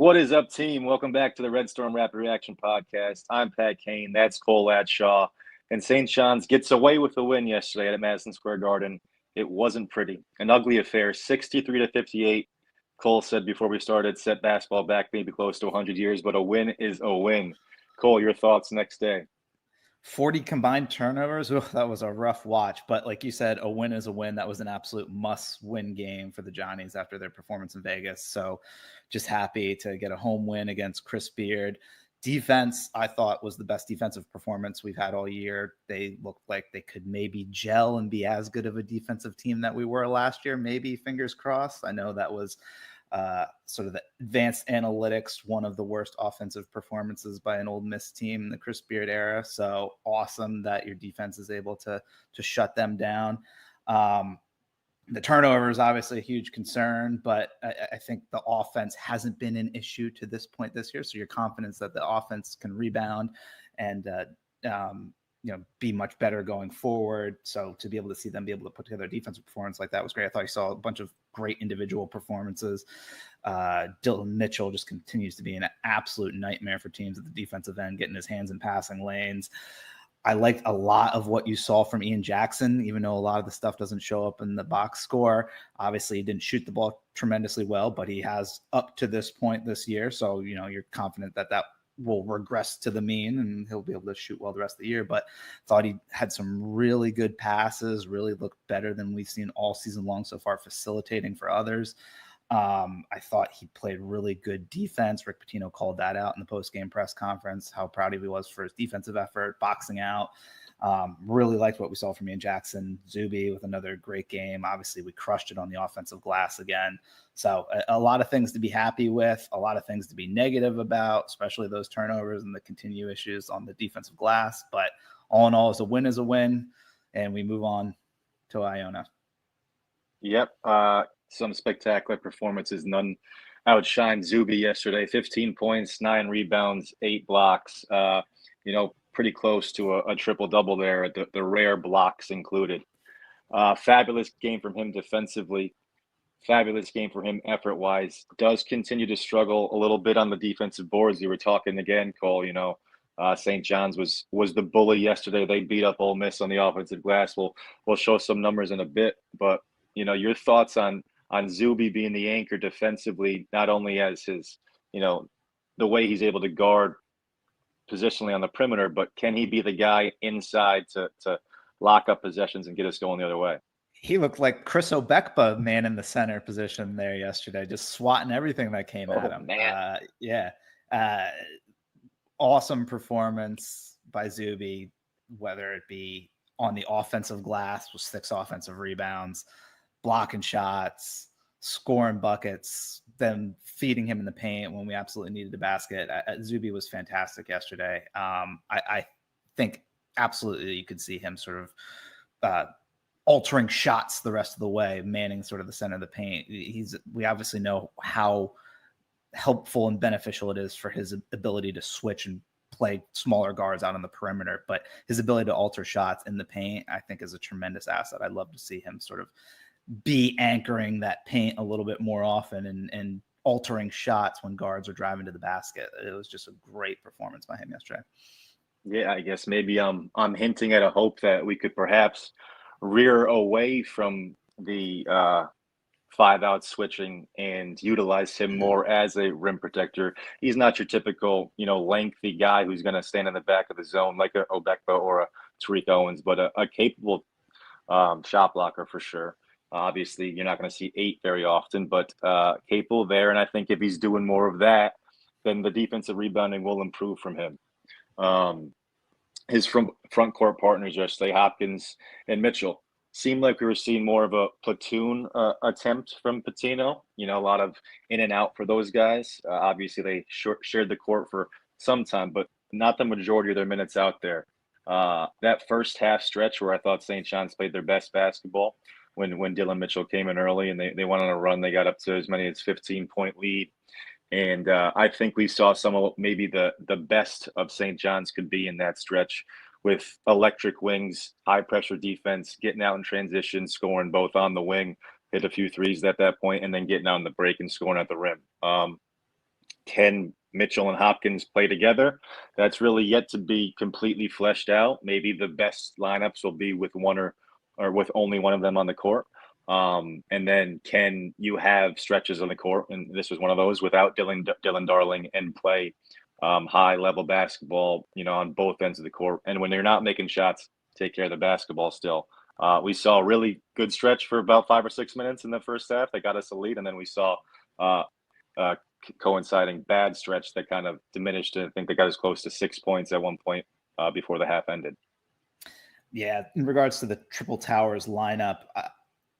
What is up, team? Welcome back to the Red Storm Rapid Reaction Podcast. I'm Pat Kane. That's Cole Adshaw. And St. John's gets away with the win yesterday at Madison Square Garden. It wasn't pretty. An ugly affair, 63-58. Cole said before we started, set basketball back maybe close to 100 years, but a win is a win. Cole, your thoughts next day? 40 combined turnovers. Ooh, that was a rough watch. But like you said, a win is a win. That was an absolute must-win game for the Johnnies after their performance in Vegas. So just happy to get a home win against Chris Beard. Defense, I thought, was the best defensive performance we've had all year. They looked like they could maybe gel and be as good of a defensive team that we were last year. Maybe, fingers crossed. I know that was sort of the advanced analytics, one of the worst offensive performances by an Ole Miss team in the Chris Beard era. So awesome that your defense is able to shut them down. The turnover is obviously a huge concern, but I think the offense hasn't been an issue to this point this year. So your confidence that the offense can rebound and be much better going forward. So to be able to see them be able to put together a defensive performance like that was great. I thought you saw a bunch of great individual performances. Dylan Mitchell just continues to be an absolute nightmare for teams at the defensive end, getting his hands in passing lanes. I liked a lot of what you saw from Ian Jackson, even though a lot of the stuff doesn't show up in the box score. Obviously, he didn't shoot the ball tremendously well, but he has up to this point this year. So, you're confident that will regress to the mean and he'll be able to shoot well the rest of the year. But thought he had some really good passes, really looked better than we've seen all season long so far, facilitating for others. I thought he played really good defense. Rick Pitino called that out in the post-game press conference, how proud he was for his defensive effort, boxing out. Really liked what we saw from Ian Jackson. Zuby with another great game. Obviously, we crushed it on the offensive glass again. So a lot of things to be happy with, a lot of things to be negative about, especially those turnovers and the continued issues on the defensive glass. But all in all, a win is a win, and we move on to Iona. Yep. Some spectacular performances. None outshined Zuby yesterday. 15 points, 9 rebounds, 8 blocks. Pretty close to a triple-double there, the rare blocks included. Fabulous game from him defensively. Fabulous game for him effort-wise. Does continue to struggle a little bit on the defensive boards. You were talking again, Cole, St. John's was the bully yesterday. They beat up Ole Miss on the offensive glass. We'll show some numbers in a bit, but your thoughts on Zuby being the anchor defensively, not only as his, the way he's able to guard positionally on the perimeter, but can he be the guy inside to lock up possessions and get us going the other way? He looked like Chris Obekba, man in the center position there yesterday, just swatting everything that came at him. Man. Awesome performance by Zuby, whether it be on the offensive glass with 6 offensive rebounds, blocking shots, scoring buckets, then feeding him in the paint when we absolutely needed a basket. Zuby was fantastic yesterday. I think absolutely you could see him sort of altering shots the rest of the way, manning sort of the center of the paint. We obviously know how helpful and beneficial it is for his ability to switch and play smaller guards out on the perimeter, but his ability to alter shots in the paint, I think, is a tremendous asset. I'd love to see him sort of be anchoring that paint a little bit more often and altering shots when guards are driving to the basket. It was just a great performance by him yesterday. Yeah, I guess maybe I'm hinting at a hope that we could perhaps rear away from the 5-out switching and utilize him more as a rim protector. He's not your typical, lengthy guy who's going to stand in the back of the zone like a Obekba or a Tariq Owens, but a capable shot blocker for sure. Obviously, you're not going to see 8 very often, but capable there. And I think if he's doing more of that, then the defensive rebounding will improve from him. His front court partners yesterday, Hopkins and Mitchell, seemed like we were seeing more of a platoon attempt from Pitino. A lot of in and out for those guys. Obviously, they shared the court for some time, but not the majority of their minutes out there. That first half stretch where I thought St. John's played their best basketball when Dylan Mitchell came in early and they went on a run. They got up to as many as 15-point lead. And I think we saw some of maybe the best of St. John's could be in that stretch with electric wings, high-pressure defense, getting out in transition, scoring both on the wing, hit a few threes at that point, and then getting out in the break and scoring at the rim. can Mitchell and Hopkins play together? That's really yet to be completely fleshed out. Maybe the best lineups will be with one or with only one of them on the court. And then can you have stretches on the court? And this was one of those without Dylan Darling and play high level basketball, on both ends of the court. And when you're not making shots, take care of the basketball still. We saw a really good stretch for about 5 or 6 minutes in the first half that got us a lead, and then we saw uh, coinciding bad stretch that kind of diminished. I think they got as close to 6 points at one point before the half ended. Yeah, in regards to the Triple Towers lineup,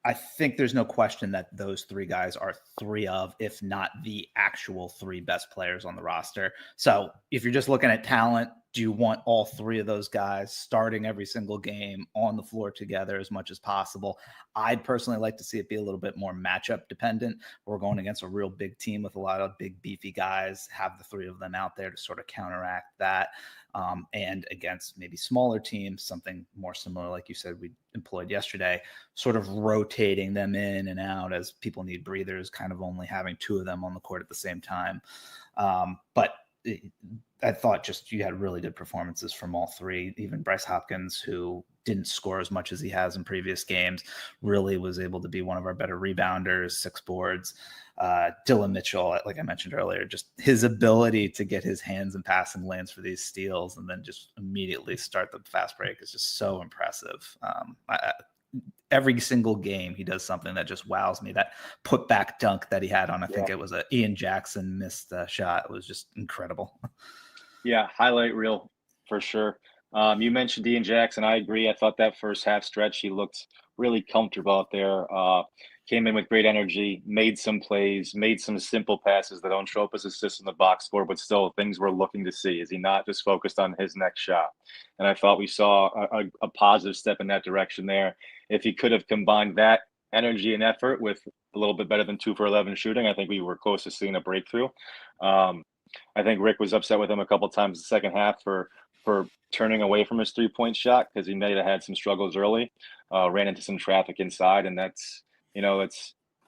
I think there's no question that those three guys are three of, if not the actual three best players on the roster. So if you're just looking at talent, do you want all three of those guys starting every single game on the floor together as much as possible? I'd personally like to see it be a little bit more matchup dependent. We're going against a real big team with a lot of big, beefy guys. Have the three of them out there to sort of counteract that. And against maybe smaller teams, something more similar, like you said, we employed yesterday, sort of rotating them in and out as people need breathers, kind of only having two of them on the court at the same time. But I thought just you had really good performances from all three. Even Bryce Hopkins, who didn't score as much as he has in previous games, really was able to be one of our better rebounders, 6 boards. Dylan Mitchell, like I mentioned earlier, just his ability to get his hands in passing lanes for these steals and then just immediately start the fast break is just so impressive. Every single game he does something that just wows me. That put back dunk that he had on, I think it was a Ian Jackson missed shot. It was just incredible. Yeah, highlight reel for sure. You mentioned Ian Jackson. I agree. I thought that first half stretch, he looked really comfortable out there. Came in with great energy, made some plays, made some simple passes that don't show up as assists in the box score, but still things we're looking to see. Is he not just focused on his next shot? And I thought we saw a positive step in that direction there. If he could have combined that energy and effort with a little bit better than 2 for 11 shooting, I think we were close to seeing a breakthrough. I think Rick was upset with him a couple times the second half for turning away from his 3-point shot because he may have had some struggles early, ran into some traffic inside, and that's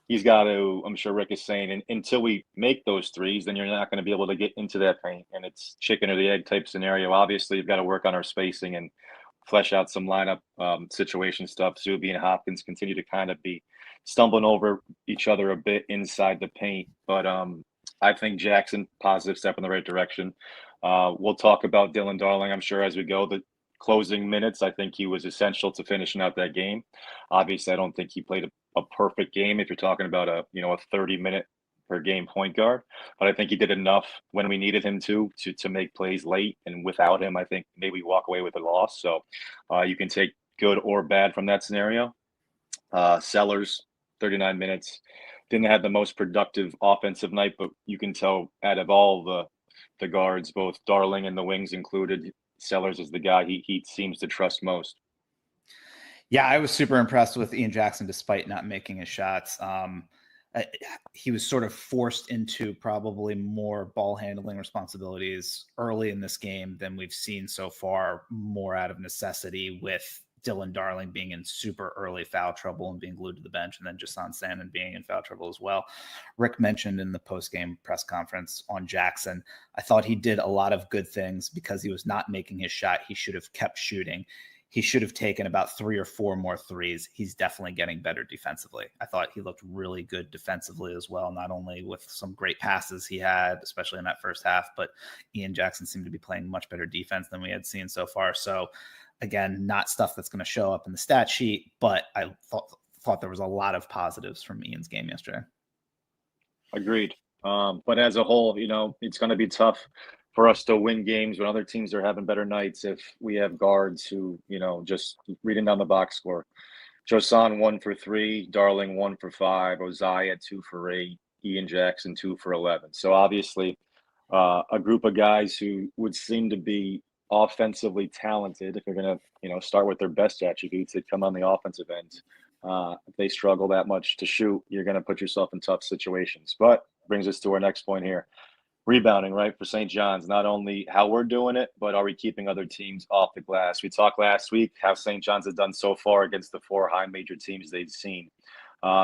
he's got to. I'm sure Rick is saying, until we make those threes, then you're not going to be able to get into that paint, and it's chicken or the egg type scenario. Obviously, you've got to work on our spacing and flesh out some lineup situation stuff. Zuby and Hopkins continue to kind of be stumbling over each other a bit inside the paint, but I think Jackson, positive step in the right direction. We'll talk about Dylan Darling, I'm sure, as we go. The closing minutes, I think he was essential to finishing out that game. Obviously, I don't think he played a perfect game if you're talking about a 30-minute per game point guard, but I think he did enough when we needed him to make plays late. And without him, I think maybe we walk away with a loss. So you can take good or bad from that scenario. Sellers, 39 minutes. Didn't have the most productive offensive night, but you can tell out of all the guards, both Darling and the wings included, Sellers is the guy he seems to trust most. Yeah, I was super impressed with Ian Jackson despite not making his shots. He was sort of forced into probably more ball handling responsibilities early in this game than we've seen so far, more out of necessity, with Dylan Darling being in super early foul trouble and being glued to the bench, and then Jason Sandin being in foul trouble as well. Rick mentioned in the post-game press conference on Jackson, I thought he did a lot of good things because he was not making his shot. He should have kept shooting. He should have taken about 3 or 4 more threes. He's definitely getting better defensively. I thought he looked really good defensively as well, not only with some great passes he had, especially in that first half, but Ian Jackson seemed to be playing much better defense than we had seen so far. So again, not stuff that's going to show up in the stat sheet, but I thought there was a lot of positives from Ian's game yesterday. Agreed. But as a whole, it's going to be tough for us to win games when other teams are having better nights if we have guards who, just reading down the box score. Josan 1 for 3, Darling 1 for 5, Ozai at 2 for 8, Ian Jackson 2 for 11. So obviously a group of guys who would seem to be offensively talented. If you're going to, start with their best attributes that come on the offensive end, if they struggle that much to shoot, you're going to put yourself in tough situations. But brings us to our next point here. Rebounding, right, for St. John's, not only how we're doing it, but are we keeping other teams off the glass? We talked last week how St. John's has done so far against the 4 high major teams they've seen,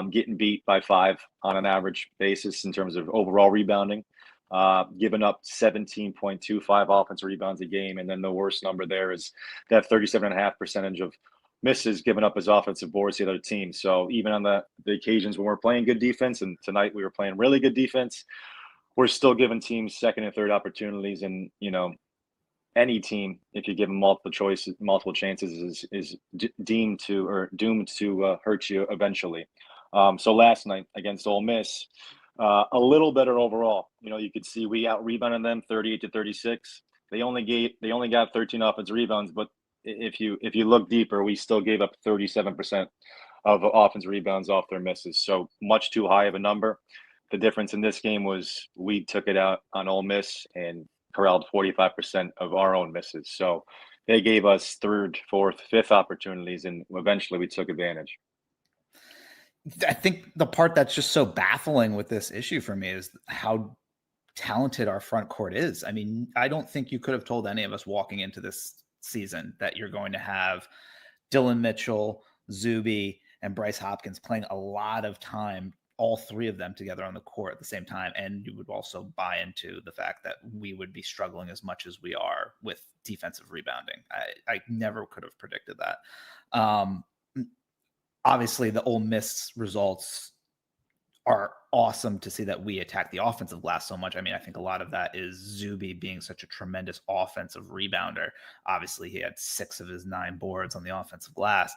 getting beat by 5 on an average basis in terms of overall rebounding. giving up 17.25 offense rebounds a game. And then the worst number there is that 37.5% of misses given up as offensive boards to the other team. So even on the occasions when we're playing good defense, and tonight we were playing really good defense, we're still giving teams second and third opportunities. And, any team, if you give them multiple chances, is deemed to or doomed to hurt you eventually. So last night against Ole Miss, a little better overall. You could see we out rebounded them 38-36. They only got 13 offensive rebounds, but if you look deeper, we still gave up 37% of offensive rebounds off their misses. So much too high of a number. The difference in this game was we took it out on Ole Miss and corralled 45% of our own misses. So they gave us third, fourth, fifth opportunities, and eventually we took advantage. I think the part that's just so baffling with this issue for me is how talented our front court is. I mean, I don't think you could have told any of us walking into this season that you're going to have Dylan Mitchell, Zuby, and Bryce Hopkins playing a lot of time, all three of them together on the court at the same time. And you would also buy into the fact that we would be struggling as much as we are with defensive rebounding. I never could have predicted that. Obviously, the Ole Miss results are awesome to see that we attack the offensive glass so much. I mean, I think a lot of that is Zuby being such a tremendous offensive rebounder. Obviously, he had 6 of his 9 boards on the offensive glass.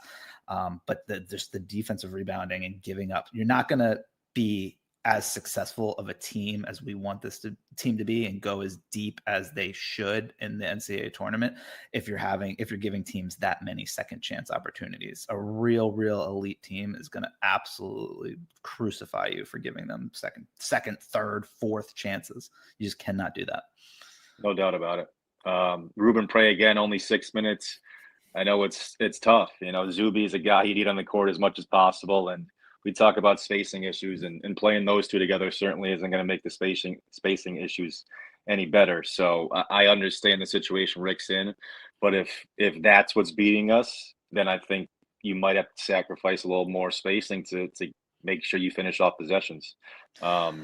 But just the defensive rebounding and giving up, you're not going to be as successful of a team as we want this team to be and go as deep as they should in the NCAA tournament if you're giving teams that many second chance opportunities. A real elite team is going to absolutely crucify you for giving them second, third, fourth chances. You just cannot do that. No doubt about it. Ruben Prey again, only 6 minutes. I know it's tough. Zuby is a guy you need on the court as much as possible, and we talk about spacing issues, and playing those two together certainly isn't going to make the spacing issues any better. So I understand the situation Rick's in, but if that's what's beating us, then I think you might have to sacrifice a little more spacing to make sure you finish off possessions. I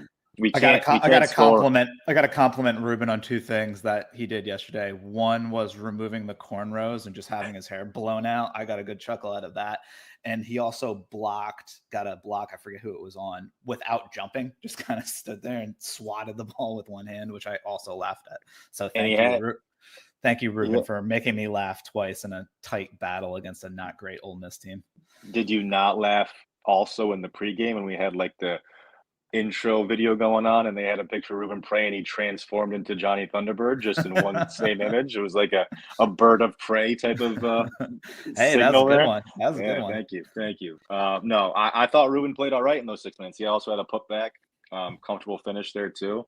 got to compliment Ruben on 2 things that he did yesterday. One was removing the cornrows and just having his hair blown out. I got a good chuckle out of that. And he also got a block, I forget who it was on, without jumping, just kind of stood there and swatted the ball with one hand, which I also laughed at. So thank you, Ruben, for making me laugh twice in a tight battle against a not great Ole Miss team. Did you not laugh also in the pregame when we had like the intro video going on and they had a picture of Ruben Prey and he transformed into Johnny Thunderbird just in one same image? It was like a bird of prey type of hey, that was a good one. That was a good one. Thank you. No, I thought Ruben played all right in those 6 minutes. He also had a putback, comfortable finish there too.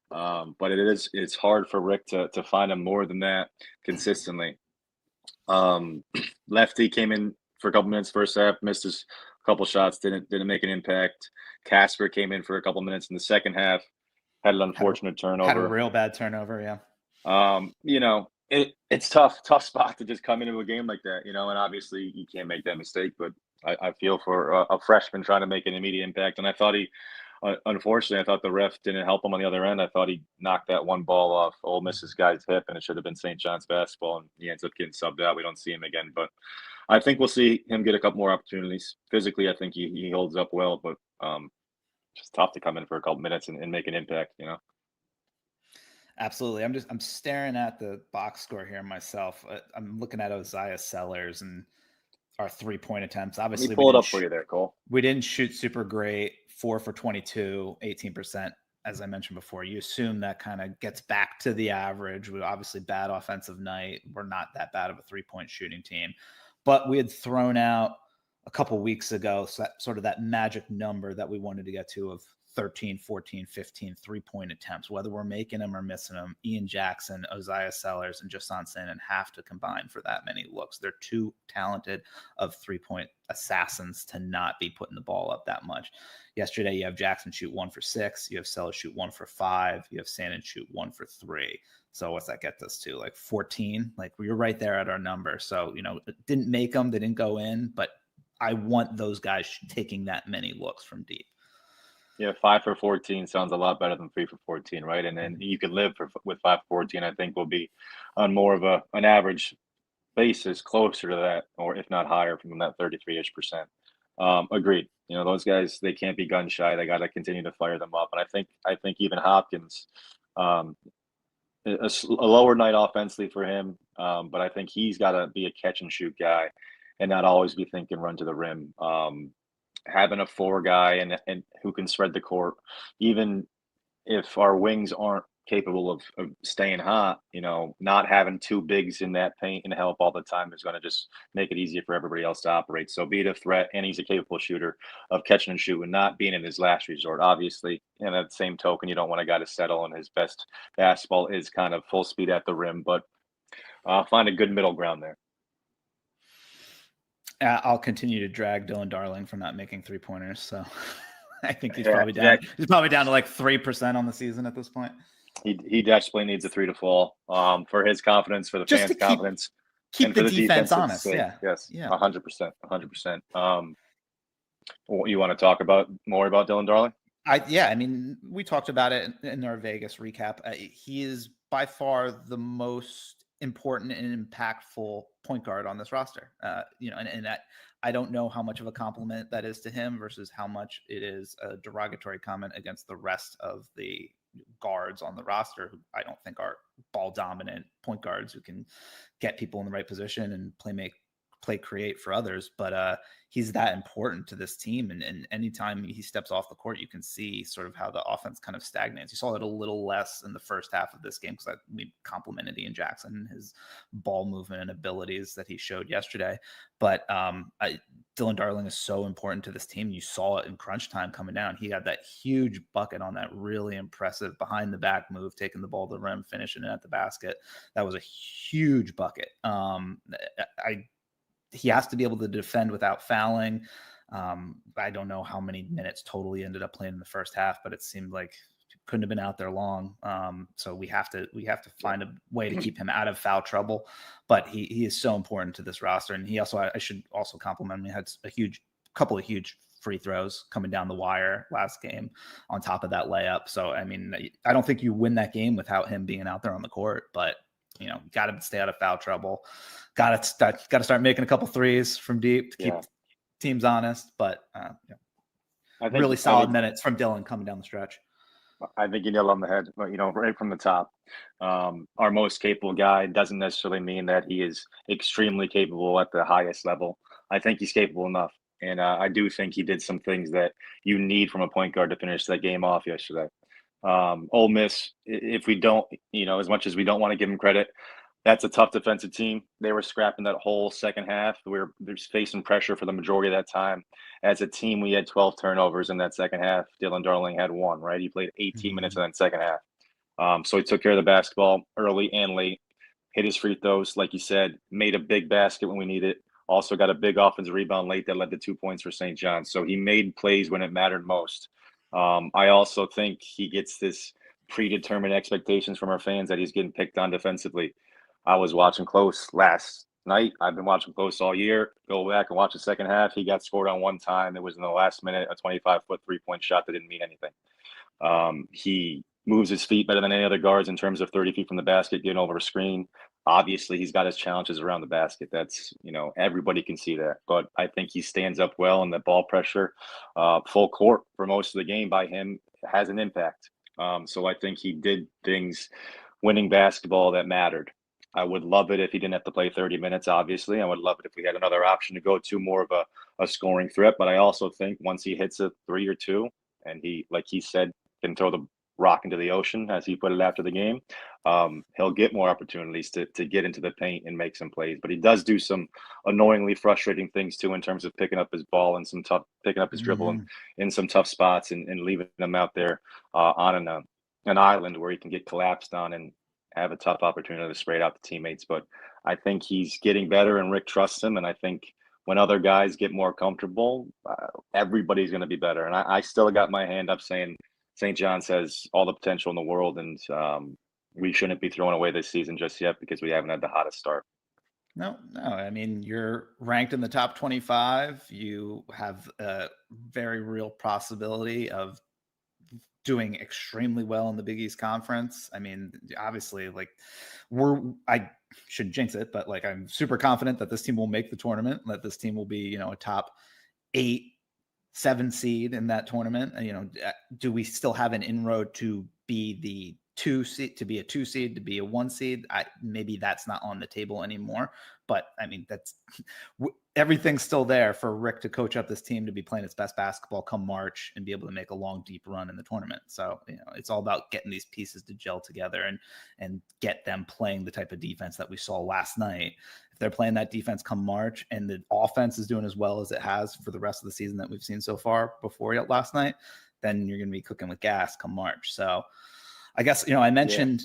But it's hard for Rick to find him more than that consistently. Lefty came in for a couple minutes first half, missed his couple shots, didn't make an impact. Casper came in for a couple minutes in the second half, had an unfortunate turnover. Had a real bad turnover, yeah. It's tough spot to just come into a game like that, and obviously you can't make that mistake, but I feel for a freshman trying to make an immediate impact. And I thought unfortunately, I thought the ref didn't help him on the other end. I thought he knocked that one ball off Ole Miss's guy's hip, and it should have been St. John's basketball, and he ends up getting subbed out. We don't see him again, but I think we'll see him get a couple more opportunities. Physically, I think he holds up well, but just tough to come in for a couple minutes and make an impact, Absolutely. I'm staring at the box score here myself. I'm looking at Isaiah Sellers and our 3-point attempts. Obviously, pull it up for you there, Cole. We didn't shoot super great. 4 for 22, 18%. As I mentioned before, you assume that kind of gets back to the average. We obviously bad offensive night. We're not that bad of a 3-point shooting team, but we had thrown out a couple weeks ago, so sort of that magic number that we wanted to get to of 13, 14, 15 3-point attempts, whether we're making them or missing them. Ian Jackson, Isaiah Sellers, and Jason Sannon have to combine for that many looks. They're too talented of 3-point assassins to not be putting the ball up that much. Yesterday, you have Jackson shoot 1 for 6. You have Sellers shoot 1 for 5. You have Sannon shoot 1 for 3. So what's that get us to? Like 14? Like we were right there at our number. So, it didn't make them. They didn't go in, but I want those guys taking that many looks from deep. Yeah, 5 for 14 sounds a lot better than 3 for 14, right? And then you can live with 5 for 14. I think will be on more of an average basis closer to that, or if not higher from that 33-ish%. Agreed. Those guys, they can't be gun shy. They got to continue to fire them up. And I think even Hopkins, um, a lower night offensively for him, but I think he's got to be a catch and shoot guy, and not always be thinking run to the rim. Having a four guy and who can spread the court, even if our wings aren't capable of staying hot, not having two bigs in that paint and help all the time is going to just make it easier for everybody else to operate. So be it a threat, and he's a capable shooter of catching and shooting, not being in his last resort, obviously. And at the same token, you don't want a guy to settle, and his best basketball is kind of full speed at the rim, but find a good middle ground there. I'll continue to drag Dylan Darling for not making 3-pointers. So I think he's Yeah, probably down. He's probably down to like 3% on the season at this point. He desperately needs a 3 to fall for his confidence, for the Just fans' to confidence, keep and the for the defense defense's honest. sake. Yeah. Yes, Yeah. 100%, 100%. You want to talk more about Dylan Darling? I mean, we talked about it in our Vegas recap. He is by far the most important and impactful point guard on this roster. And that I don't know how much of a compliment that is to him versus how much it is a derogatory comment against the rest of the guards on the roster, who I don't think are ball dominant point guards who can get people in the right position and play create for others. But he's that important to this team. And anytime he steps off the court, you can see sort of how the offense kind of stagnates. You saw it a little less in the first half of this game because we complimented Ian Jackson and his ball movement and abilities that he showed yesterday. But Dylan Darling is so important to this team. You saw it in crunch time coming down. He had that huge bucket on that really impressive behind the back move, taking the ball to the rim, finishing it at the basket. That was a huge bucket. He has to be able to defend without fouling. I don't know how many minutes total he ended up playing in the first half, but it seemed like he couldn't have been out there long. So we have to find a way to keep him out of foul trouble. But he is so important to this roster, and he also, I should also compliment him. He had couple of huge free throws coming down the wire last game on top of that layup. So I mean, I don't think you win that game without him being out there on the court, but got to stay out of foul trouble. Got to start making a couple threes from deep to keep teams honest. But I think really solid minutes from Dylan coming down the stretch. I think you nailed on the head, right from the top. Our most capable guy doesn't necessarily mean that he is extremely capable at the highest level. I think he's capable enough. And I do think he did some things that you need from a point guard to finish that game off yesterday. Ole Miss, if we don't, as much as we don't want to give them credit, that's a tough defensive team. They were scrapping that whole second half. They're facing pressure for the majority of that time. As a team, we had 12 turnovers in that second half. Dylan Darling had 1, right? He played 18 minutes in that second half. So he took care of the basketball early and late, hit his free throws, like you said, made a big basket when we needed it. Also got a big offensive rebound late that led to 2 points for St. John's. So he made plays when it mattered most. I also think he gets this predetermined expectations from our fans that he's getting picked on defensively. I was watching close last night. I've been watching close all year. Go back and watch the second half. He got scored on one time. It was in the last minute, a 25-foot three-point shot that didn't mean anything. He moves his feet better than any other guards in terms of 30 feet from the basket, getting over a screen. Obviously, he's got his challenges around the basket. That's, everybody can see that. But I think he stands up well, and the ball pressure, full court for most of the game by him has an impact. So I think he did things winning basketball that mattered. I would love it if he didn't have to play 30 minutes, obviously. I would love it if we had another option to go to more of a scoring threat. But I also think once he hits a 3 or 2, and he, like he said, can throw the rock into the ocean, as he put it after the game, he'll get more opportunities to get into the paint and make some plays. But he does do some annoyingly frustrating things too, in terms of picking up his ball and picking up his dribble in some tough spots and leaving them out there on an island where he can get collapsed on and have a tough opportunity to spray it out to teammates. But I think he's getting better, and Rick trusts him. And I think when other guys get more comfortable, everybody's going to be better. And I still got my hand up saying St. John's has all the potential in the world, and we shouldn't be throwing away this season just yet because we haven't had the hottest start. No. I mean, you're ranked in the top 25. You have a very real possibility of doing extremely well in the Big East Conference. I mean, obviously, like I shouldn't jinx it, but like I'm super confident that this team will make the tournament, that this team will be, a top 8-7 seed in that tournament. Do we still have an inroad to be the 2 seed, to be a 2 seed, to be a 1 seed? Maybe that's not on the table anymore. But I mean, that's everything's still there for Rick to coach up this team to be playing its best basketball come March and be able to make a long, deep run in the tournament. So, it's all about getting these pieces to gel together and get them playing the type of defense that we saw last night. If they're playing that defense come March and the offense is doing as well as it has for the rest of the season that we've seen so far before last night, then you're going to be cooking with gas come March. So I guess, I mentioned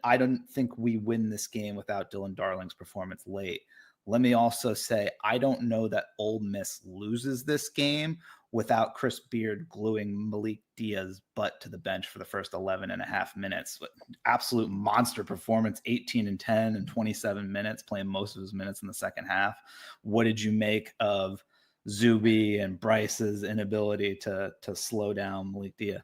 I don't think we win this game without Dylan Darling's performance late. Let me also say, I don't know that Ole Miss loses this game without Chris Beard gluing Malik Diaz's butt to the bench for the first 11 and a half minutes. Absolute monster performance, 18 and 10 and 27 minutes, playing most of his minutes in the second half. What did you make of Zuby and Bryce's inability to slow down Malik Diaz?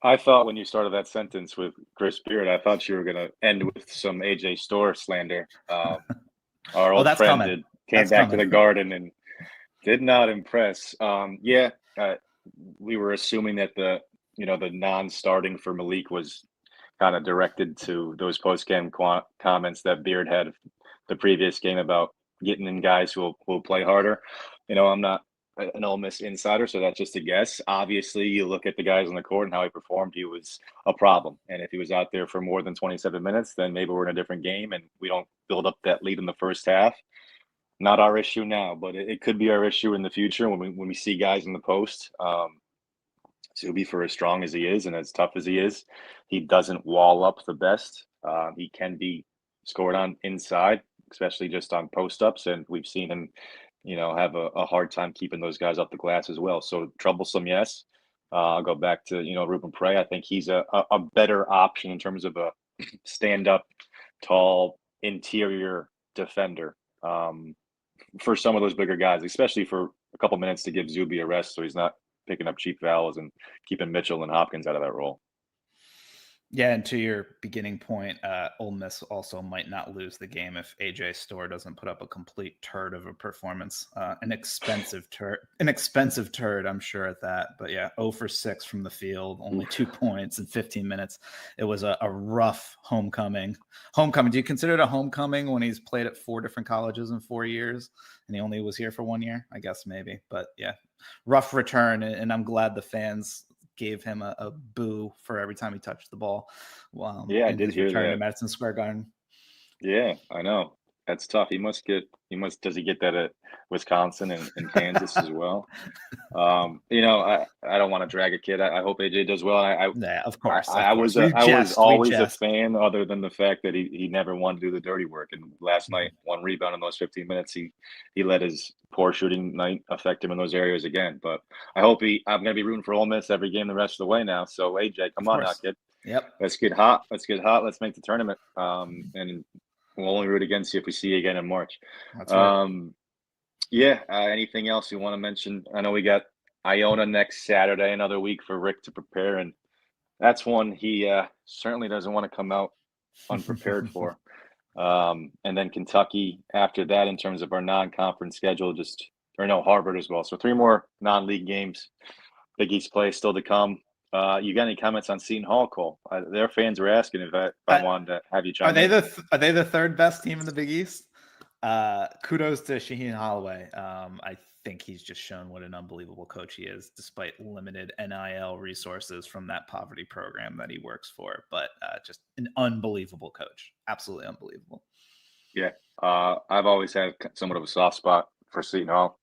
I thought when you started that sentence with Chris Beard, I thought you were going to end with some AJ Storr slander. Our old friend came back to the Garden and did not impress. We were assuming that the non-starting for Malik was kind of directed to those post-game comments that Beard had the previous game about getting in guys who will play harder. I'm not an Ole Miss insider, so that's just a guess. Obviously, you look at the guys on the court and how he performed, he was a problem. And if he was out there for more than 27 minutes, then maybe we're in a different game and we don't build up that lead in the first half. Not our issue now, but it could be our issue in the future when we see guys in the post. Zuby, for as strong as he is and as tough as he is, he doesn't wall up the best. He can be scored on inside, especially just on post-ups, and we've seen him have a hard time keeping those guys off the glass as well. So troublesome, yes. I'll go back to, Ruben Prey. I think he's a better option in terms of a stand-up, tall, interior defender for some of those bigger guys, especially for a couple minutes to give Zuby a rest so he's not picking up cheap fouls and keeping Mitchell and Hopkins out of that role. Yeah, and to your beginning point, Ole Miss also might not lose the game if AJ Storr doesn't put up a complete turd of a performance. An expensive turd, I'm sure at that. But yeah, 0 for 6 from the field, only 2 points in 15 minutes. It was a rough homecoming. Do you consider it a homecoming when he's played at 4 different colleges in 4 years and he only was here for 1 year? I guess maybe. But yeah, rough return, and I'm glad the fans gave him a boo for every time he touched the ball. I did hear that. To Madison Square Garden. Yeah, I know. That's tough. Does he get that at Wisconsin and Kansas as well? I don't want to drag a kid. I hope AJ does well. Yeah, of course. I was always a fan, other than the fact that he never wanted to do the dirty work. And last night, 1 rebound in those 15 minutes, he let his poor shooting night affect him in those areas again. But I'm going to be rooting for Ole Miss every game the rest of the way now. So AJ, come on now, kid. Yep. Let's get hot. Let's make the tournament. And we'll only root against you if we see you again in March. That's right. Anything else you want to mention? I know we got Iona next Saturday, another week for Rick to prepare, and that's one he certainly doesn't want to come out unprepared for. And then Kentucky after that in terms of our non-conference schedule, Harvard as well. So 3 more non-league games. Big East play still to come. You got any comments on Seton Hall, Cole? Their fans were asking if I wanted to have you chime in. Are they the 3rd best team in the Big East? Kudos to Shaheen Holloway. I think he's just shown what an unbelievable coach he is, despite limited NIL resources from that poverty program that he works for. But just an unbelievable coach. Absolutely unbelievable. Yeah. I've always had somewhat of a soft spot for Seton Hall.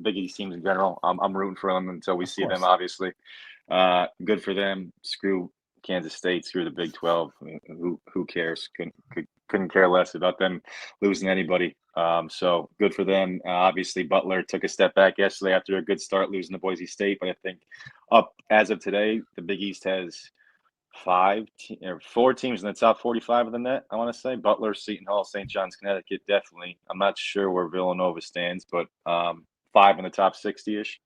Big East teams in general. I'm rooting for them until we see them, obviously. Good for them. Screw Kansas State, screw the Big 12. I mean, who cares? Couldn't care less about them losing anybody. So good for them. Obviously, Butler took a step back yesterday after a good start losing to Boise State. But I think up as of today, the Big East has 4 teams in the top 45 of the net, I want to say. Butler, Seton Hall, St. John's, Connecticut, definitely. I'm not sure where Villanova stands, but 5 in the top 60-ish.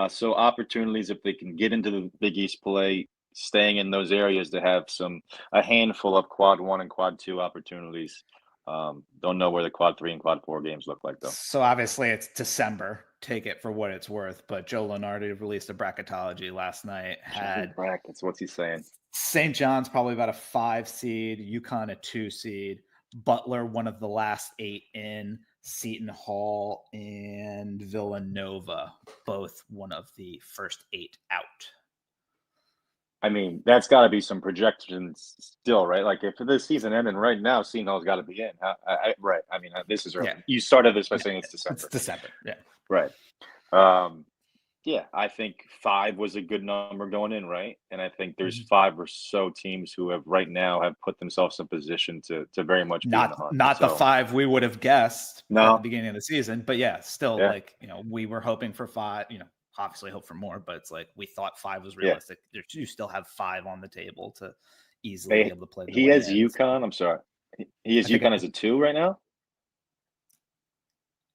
So opportunities if they can get into the Big East play, staying in those areas to have a handful of quad one and quad two opportunities. Don't know where the quad three and quad four games look like though. So obviously it's December. Take it for what it's worth. But Joe Lenardi released a bracketology last night. Joey Had brackets, what's he saying? St. John's probably about a 5 seed, UConn a 2 seed, Butler one of the last 8 in, Seton Hall and Villanova both one of the first 8 out. I mean, that's got to be some projections still, right? Like if this season ended right now, Seton Hall's got to be in. Right. I mean, this is early. Yeah. You started this by saying it's December. It's December. Yeah. Right. Yeah, I think 5 was a good number going in, right? And I think there's 5 or so teams who have right now have put themselves in position to very much be in the hunt. Not the 5 we would have guessed at the beginning of the season, but yeah, still like, we were hoping for 5, obviously hope for more, but it's like we thought 5 was realistic. You still have 5 on the table to easily be able to play. He has UConn. I'm sorry. He has UConn as a 2 right now?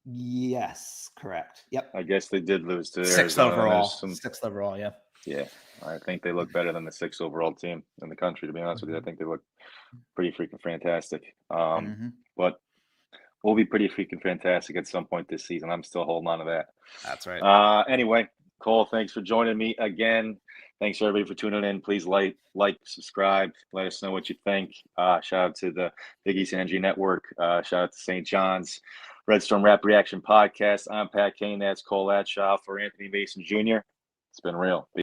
Yes, correct. Yep. I guess they did lose to Sixth overall. Sixth overall, yeah. Yeah. I think they look better than the 6th overall team in the country, to be honest with you. I think they look pretty freaking fantastic. But we'll be pretty freaking fantastic at some point this season. I'm still holding on to that. That's right. Anyway, Cole, thanks for joining me again. Thanks everybody for tuning in. Please like, subscribe, let us know what you think. Shout out to the Big East Energy Network. Shout out to St. John's Red Storm Rap Reaction Podcast. I'm Pat Kane. That's Cole Atshaw for Anthony Mason Jr. It's been real.